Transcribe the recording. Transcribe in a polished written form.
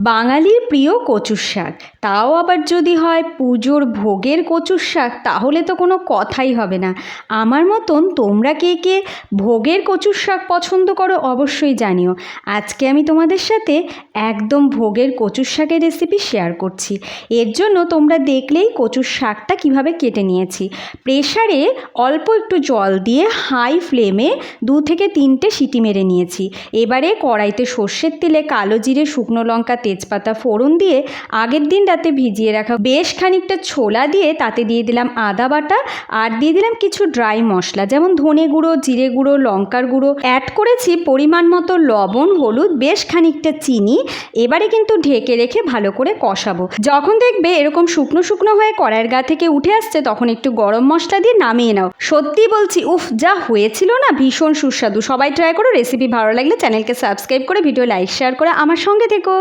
বাঙালির প্রিয় কচুর শাক, তাও আবার যদি হয় পুজোর ভোগের কচুর শাক, তাহলে তো কোনো কথাই হবে না। আমার মতন তোমরা কে কে ভোগের কচুর শাক পছন্দ করো অবশ্যই জানিও। আজকে আমি তোমাদের সাথে একদম ভোগের কচুর শাকের রেসিপি শেয়ার করছি। এর জন্য তোমরা দেখলেই কচুর শাকটা কিভাবে কেটে নিয়েছি। প্রেসারে অল্প একটু জল দিয়ে হাই ফ্লেমে 2 থেকে 3টে সিটি মেরে নিয়েছি। এবারে কড়াইতে সর্ষের তেলে কালো জিরে, শুকনো লঙ্কা, তেজপাতা ফোড়ন দিয়ে আগের দিন রাতে ভিজিয়ে রাখা বেশ খানিকটা ছোলা দিয়ে তাতে দিয়ে দিলাম আদা বাটা আর দিয়ে দিলাম কিছু ড্রাই মশলা যেমন ধনে গুঁড়ো, জিরে গুঁড়ো, লঙ্কার গুঁড়ো, অ্যাড করেছি পরিমাণ মতো লবণ, হলুদ, বেশ খানিকটা চিনি। এবারে কিন্তু ঢেকে রেখে ভালো করে কষাবো। যখন দেখবে এরকম শুকনো শুকনো হয়ে কড়াইয়ের গা থেকে উঠে আসছে, তখন একটু গরম মশলা দিয়ে নামিয়ে নাও। সত্যি বলছি, উফ, যা হয়েছিল না, ভীষণ সুস্বাদু। সবাই ট্রাই করো। রেসিপি ভালো লাগলে চ্যানেলকে সাবস্ক্রাইব করে ভিডিও লাইক শেয়ার করে আমার সঙ্গে থেকো।